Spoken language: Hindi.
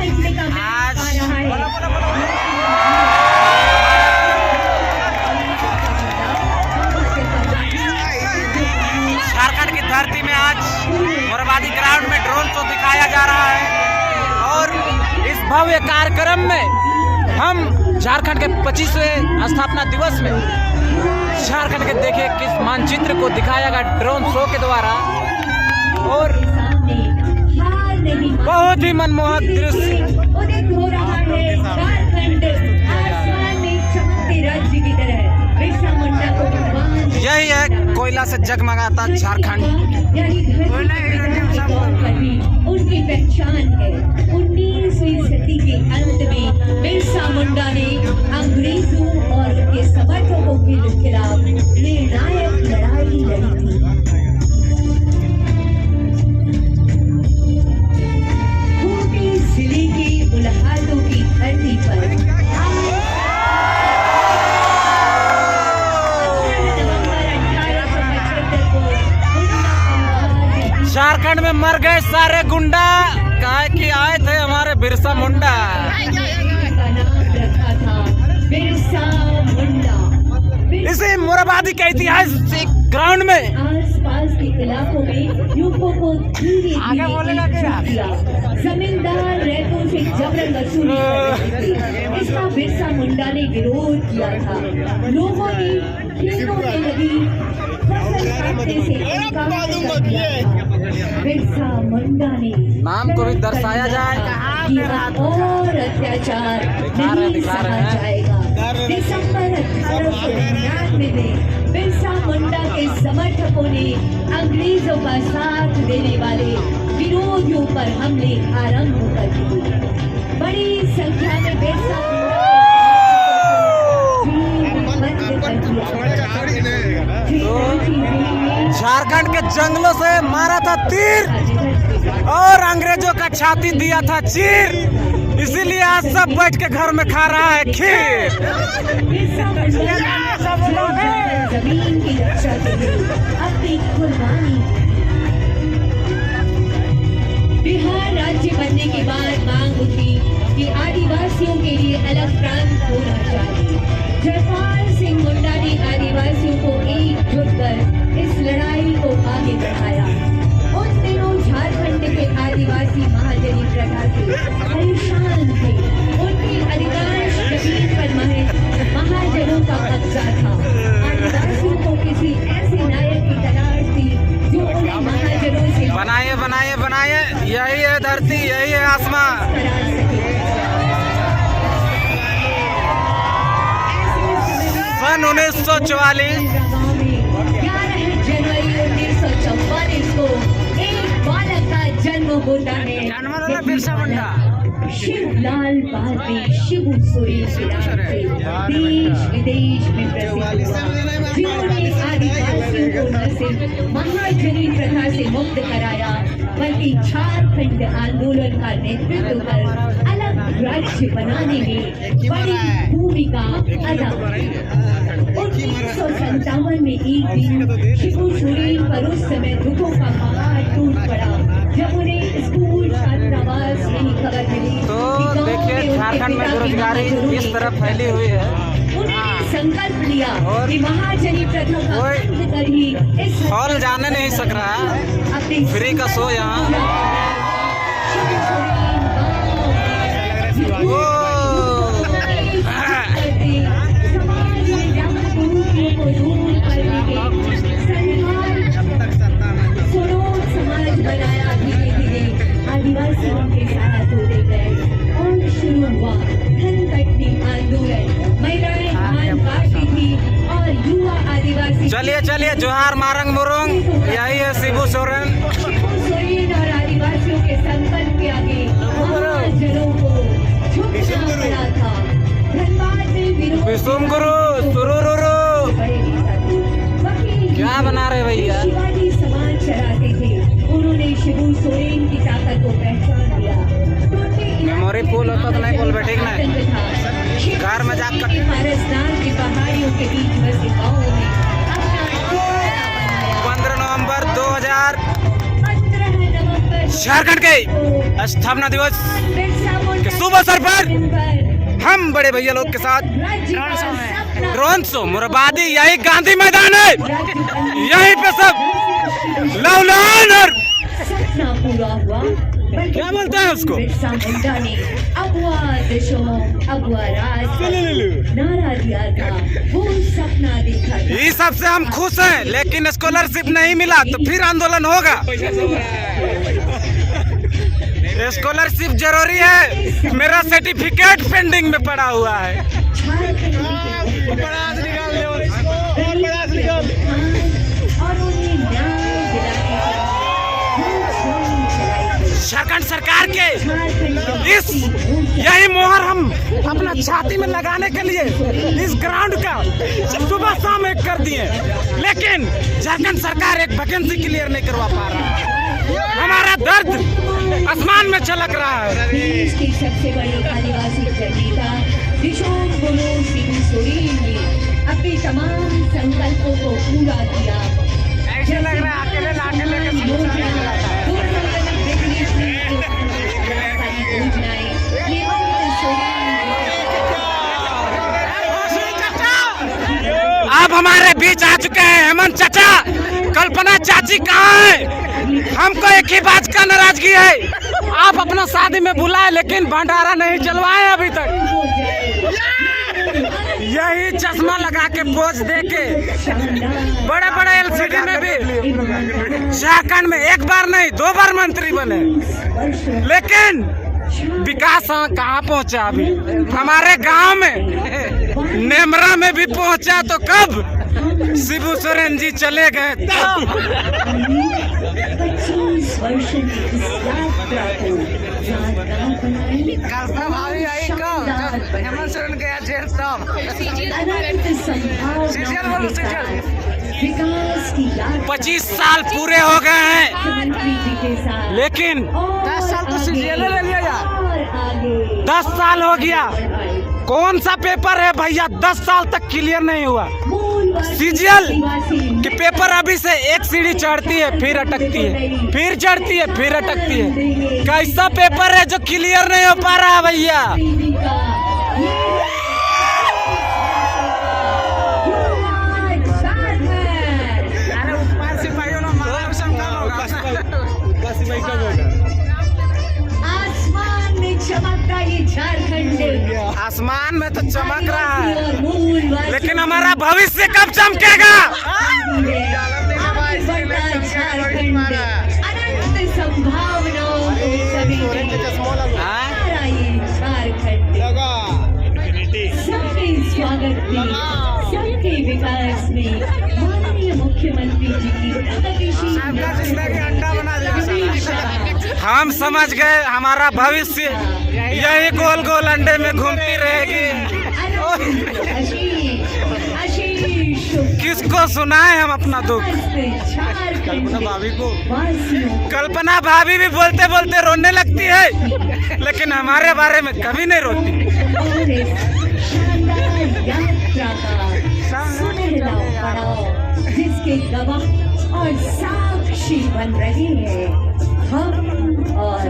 बजने का मैच आ रहा है। झारखंड की धरती में आज मोरहाबादी ग्राउंड में ड्रोन शो दिखाया जा रहा है और इस भव्य कार्यक्रम में हम झारखंड के 25वें स्थापना दिवस में झारखंड के देखिए किस मानचित्र को दिखाया गया ड्रोन शो के द्वारा और बहुत ही मनमोहक दृश्य उदित हो रहा है झारखंड आसमान में चमकते राज्य की तरह। बिरसा मुंडा को भगवान यही है कोयला से जगमगाता झारखंड। यानी उनकी पहचान है। 19वीं सदी के अंत में बिरसा मुंडा ने अंग्रेजों और उनके समर्थकों के खिलाफ निर्णायक लड़ाई लड़ी थी। खूंटी जिले के बुल्हाटों की धरती पर झारखंड में मर गए सारे गुंडा काहे कि आए थे हमारे बिरसा मुंडा। का नाम रखा था बिरसा मुंडा। इसी मोरहाबादी के ऐतिहासिक ग्राउंड में आसपास के इलाकों में युवकों को धीरे धीरे जमींदार रैतों से जबरन वसूली कर रहे थे। इसका बिरसा मुंडा ने विरोध किया था। लोगों ने खेतों में लगी फसल काटने से इनकार कर दिया था। बिरसा मुंडा ने नाम को भी दर्शाया जाए कि अब और अत्याचार नहीं सहा जाएगा। दिसंबर 1899 में बिरसा मुंडा के समर्थकों ने अंग्रेजों का साथ देने वाले विरोधियों पर हमले आरंभ कर दिए। बड़ी संख्या में बिरसा झारखंड के जंगलों से मारा था तीर और अंग्रेजों का छाती दिया था चीर, इसीलिए आज सब बैठ के घर में खा रहा है खीर। जमीन की रक्षा के लिए अपनी कुर्बानी। बिहार राज्य बनने के बाद मांग उठी कि आदिवासियों के लिए अलग प्रांत होना चाहिए। जयपाल सिंह मुंडा ने आदिवासियों को एकजुट कर इस लड़ाई को आगे बढ़ाया। उन दिनों झारखंड के आदिवासी महाजनी प्रथा से परेशान थे। उनकी अधिकांश जमीन पर महाजनों का कब्जा था। आदिवासियों को किसी ऐसे नायक की तलाश थी जो उन्हें महाजनों से बनाए बनाए बनाए, यही है धरती, यही है आसमान। करा सके। सन 1944 11 जनवरी 1944 को एक बालक का जन्म होता है। बिरसा मुंडा शिवलाल बाद में शिबू सोरेन के नाम से देश विदेश में प्रसिद्ध हुआ, जिन्होंने आदिवासियों को न सिर्फ महाजनी प्रथा से मुक्त कराया बल्कि झारखंड आंदोलन का नेतृत्व कर अलग राज्य बनाने में बड़ी भूमिका अदा की। 1957 में एक दिन शिबू सोरेन पर उस समय दुखों का पहाड़ टूट पड़ा जब उन्हें स्कूल छात्रावास में खबर मिली। तो देखिए झारखंड में बेरोजगारी इस तरह फैली हुई है। उन्होंने संकल्प लिया कि महाजनी प्रथा का अंत कर ही इस हॉल जाने नहीं सक रहा, फ्री का शो यहाँ। समाज बनाया धीरे धीरे आदिवासियों के साथ होते गए और शुरू हुआ धन कटनी आंदोलन। महिलाएं धान काटती थी और युवा आदिवासी। चलिए चलिए जोहार मारंग मुरुंग, यही है शिबू सोरेन। शिबू सोरेन और आदिवासियों के संकल्प के आगे महाजनों को झुकना पड़ा था। धनबाद में विरोध विशुम गुरु सुरुरुरु क्या बना रहे भैया। शिवाजी समाज चलाते थे। उन्होंने शिबू सोरेन की ताकत को पहचान लिया। मेमोरी फुल होता तो नहीं बोल बैठे ना घर में जाकर राजस्थान की पहाड़ियों के बीच बसे गाँवों में 15 नवंबर 2000 15 नवंबर झारखंड के स्थापना दिवस के शुभ अवसर पर हम बड़े भैया लोग के साथ ड्रोन शो मोरबादी, यही गांधी मैदान है, यहीं पे सब लवलान और सपना पूरा हुआ। क्या बोलते हैं उसको, बिरसा मुंडा ने अगवा देशों अगवा राज नारा दिया था, वो सपना देखा था। ये सबसे हम खुश हैं, लेकिन स्कॉलरशिप नहीं मिला तो फिर आंदोलन होगा। स्कॉलरशिप जरूरी है, मेरा सर्टिफिकेट पेंडिंग में पड़ा हुआ है। और उन्हें न्याय दिलाने झारखंड सरकार के इस यही मोहर हम अपना छाती में लगाने के लिए इस ग्राउंड का सुबह शाम एक कर दिए, लेकिन झारखंड सरकार एक वैकेंसी क्लियर नहीं करवा पा रहा है। हमारा दर्द आसमान में छलक रहा है। देश की सबसे बड़ी आदिवासी जननेता दिशोम बोलो सिंह सोरेन ने अपने तमाम संकल्पों को पूरा किया। ऐसे लग रहा है अकेले लाके लेके अब हमारे बीच आ चुके हैं हेमंत चाचा। कल्पना चाची कहाँ है? हमको एक ही बात का नाराजगी है, आप अपना शादी में बुलाए लेकिन भंडारा नहीं चलवाए अभी तक। यही चश्मा लगा के पोज दे के बड़े बड़े एलसीडी में भी झारखंड में एक बार नहीं 2 बार मंत्री बने, लेकिन विकास कहाँ पहुँचा अभी? हमारे गांव में नेमरा में भी पहुँचा तो कब? शिबू सोरेन जी चले गए तब। 25 वर्ष की इस यात्रा को हेमंत सोरेन गया जेल तब। अनंत संभावनाओं के साथ विकास की यात्रा 25 साल पूरे हो गए हैं, मुख्यमंत्री जी के साथ, लेकिन 10 साल तो सीजीएल ले लिया यार। 10 साल हो गया, कौन सा पेपर है भैया 10 साल तक क्लियर नहीं हुआ? सीजीएल के पेपर अभी से एक सीढ़ी चढ़ती है फिर अटकती है, फिर चढ़ती है फिर अटकती है। कैसा पेपर है जो क्लियर नहीं हो पा रहा भैया? आसमान में चमकता ये झारखंड, आसमान में तो चमक रहा है, लेकिन हमारा भविष्य कब चमकेगा? झारखंड अनंत संभावनाओं को समेटे झारखंड सबके स्वागत में, सबके विकास में माननीय मुख्यमंत्री जी की हम समझ गए हमारा भविष्य यही गोल गोल अंडे में घूमती रहेगी। किसको सुनाए हम अपना दुख? कल्पना भाभी भी बोलते बोलते रोने लगती है, लेकिन हमारे बारे में कभी नहीं रोती। जिसके गवाह और साक्षी बन रहे हैं हम और